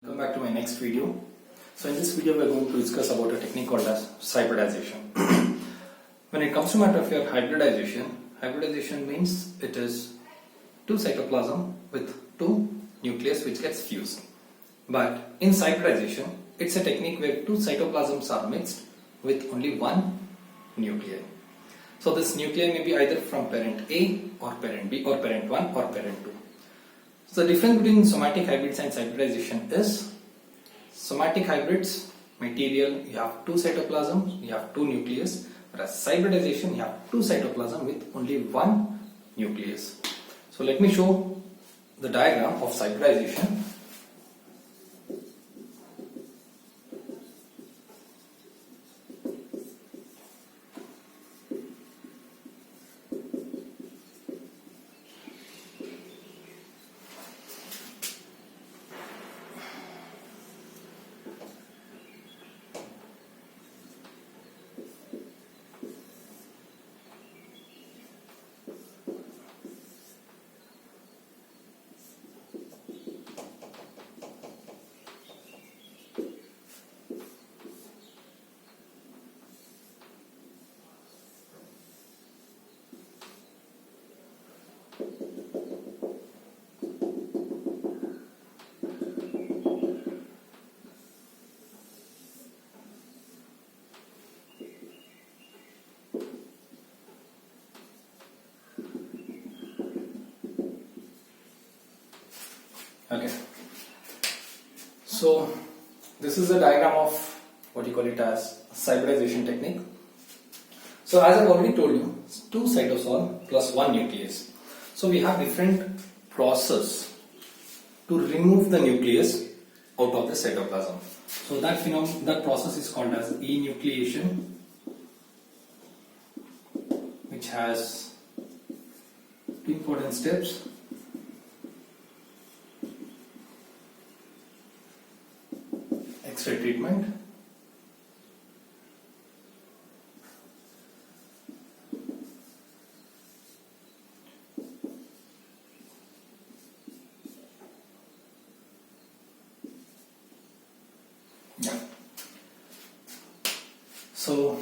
Welcome back to my next video. So in this video we are going to discuss about a technique called as cybridization. When it comes to matter of your hybridization means it is two cytoplasm with two nucleus which gets fused. But in cybridization, it's a technique where two cytoplasms are mixed with only one nuclei. So this nuclei may be either from parent A or parent B or parent 1 or parent 2. So the difference between somatic hybrids and cybridization is somatic hybrids material you have two cytoplasms, you have two nucleus, whereas cybridization you have two cytoplasm with only one nucleus. So let me show the diagram of cybridization. Okay, so this is a diagram of what you call it as cybridization technique. So as I've already told you, two cytosol plus one nucleus. So we have different process to remove the nucleus out of the cytoplasm. So that process is called as enucleation, which has two important steps. X-ray treatment, so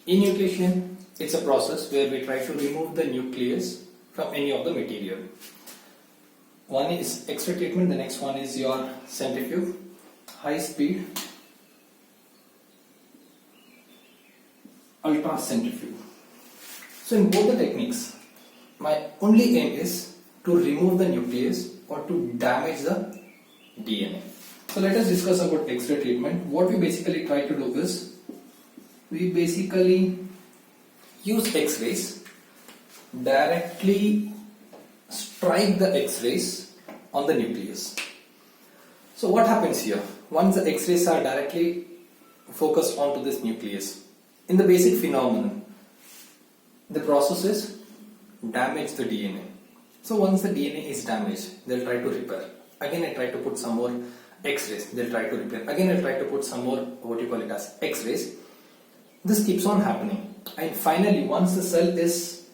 enucleation, it's a process where we try to remove the nucleus from any of the material. One is X-ray treatment, the next one is your centrifuge, high speed ultra centrifuge. So in both the techniques, my only aim is to remove the nucleus or to damage the DNA. So let us discuss about X-ray treatment. What we basically try to do is, we basically use X-rays, directly strike the X-rays on the nucleus. So what happens here? Once the X-rays are directly focused onto this nucleus, in the basic phenomenon, the process is damage the DNA. So once the DNA is damaged, they'll try to repair. Again I try to put some more X-rays, they'll try to repair. Again I try to put some more what you call it as X-rays. This keeps on happening, and finally once the cell is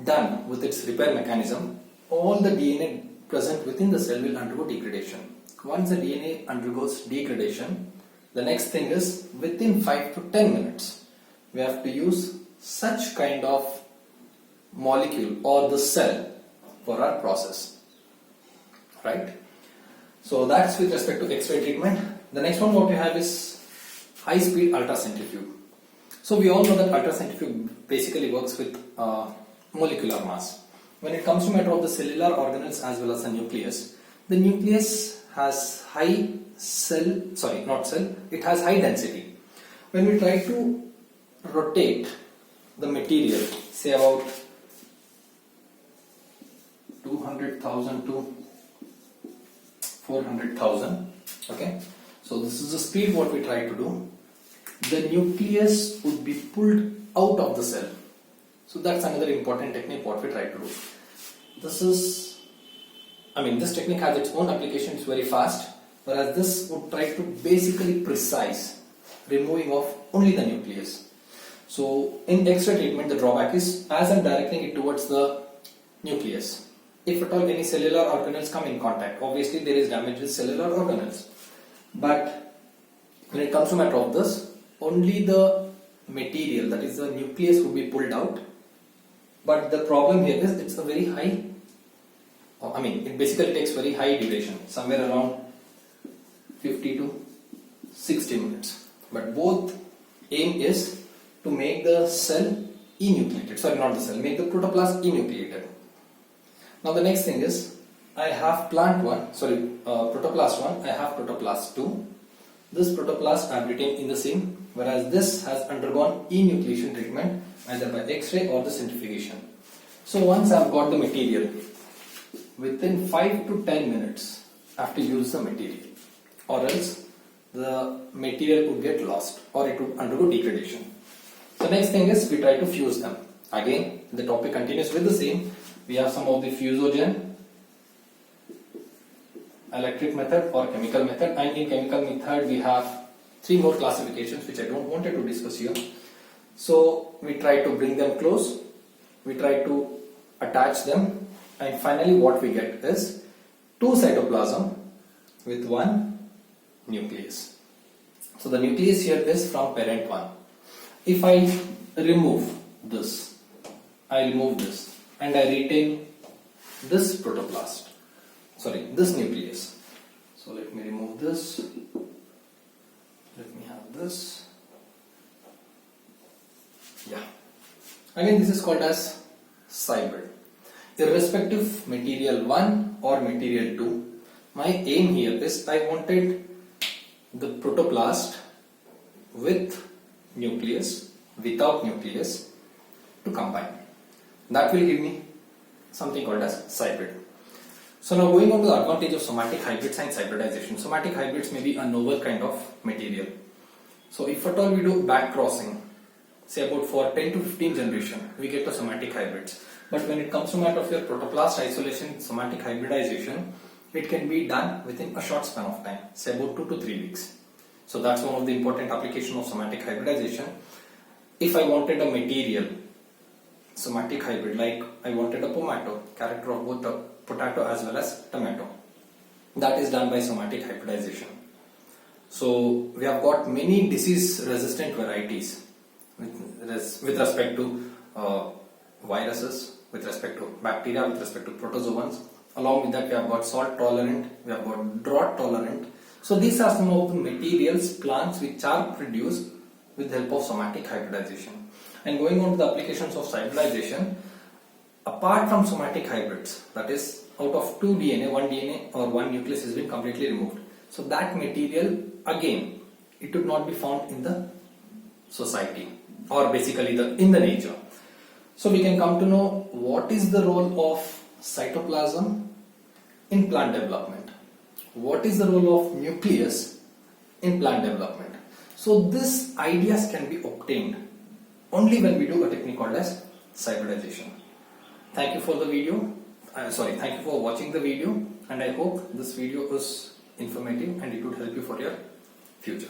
done with its repair mechanism, all the DNA present within the cell will undergo degradation. Once the DNA undergoes degradation, the next thing is within 5 to 10 minutes we have to use such kind of molecule or the cell for our process, right? So that's with respect to X-ray treatment. The next one what we have is high speed ultracentrifuge. So we all know that ultracentrifuge basically works with molecular mass. When it comes to matter of the cellular organelles as well as the nucleus has high it has high density. When we try to rotate the material, say about 200,000 to 400,000, okay, so this is the speed what we try to do, the nucleus would be pulled out of the cell. So that's another important technique what we try to do. This technique has its own application, it's very fast, whereas this would try to basically precise removing of only the nucleus. So in X-ray treatment, the drawback is as I'm directing it towards the nucleus, if at all any cellular organelles come in contact, obviously there is damage with cellular organelles. But when it comes to matter of this, only the material, that is the nucleus, would be pulled out. But the problem here is it's a very high, it basically takes very high duration, somewhere around 50 to 60 minutes. But both aim is to make the cell enucleated, make the protoplast enucleated. Now the next thing is, I have protoplast 1, I have protoplast 2. This protoplast I have written in the same, whereas this has undergone enucleation treatment either by X-ray or the centrifugation. So once I have got the material, within 5 to 10 minutes I have to use the material, or else the material would get lost or it would undergo degradation. So next thing is, we try to fuse them. Again, the topic continues with the same. We have some of the fusogen, electric method or chemical method, and in chemical method we have 3 more classifications which I don't wanted to discuss here. So we try to bring them close, we try to attach them, and finally what we get is 2 cytoplasm with 1 nucleus. So the nucleus here is from parent 1. If I remove this, and I retain this protoplast, this nucleus. So let me remove this, let me have this. Again, this is called as cybrid. Irrespective material 1 or material 2, my aim here is I wanted the protoplast with nucleus, without nucleus, to combine. That will give me something called as cybrid. So now going on to the advantage of somatic hybrids and cybridization. Somatic hybrids may be a novel kind of material. So if at all we do back crossing, say about for 10 to 15 generation, we get the somatic hybrids. But when it comes to matter of your protoplast isolation, somatic hybridization, it can be done within a short span of time, say about 2 to 3 weeks. So that's one of the important applications of somatic hybridization. If I wanted a material, somatic hybrid, like I wanted a pomato, character of both the potato as well as tomato, that is done by somatic hybridization. So we have got many disease resistant varieties with respect to viruses, with respect to bacteria, with respect to protozoans. Along with that, we have got salt tolerant, we have got drought tolerant. So these are some of the materials, plants which are produced with the help of somatic hybridization. And going on to the applications of cybridization, apart from somatic hybrids, that is out of 2 DNA, 1 DNA or 1 nucleus has been completely removed. So that material, again, it would not be found in the society or basically in the nature. So we can come to know what is the role of cytoplasm in plant development. What is the role of nucleus in plant development? So these ideas can be obtained only when we do a technique called as cybridization. Thank you for the video. Thank you for watching the video, and I hope this video was informative and it would help you for your future.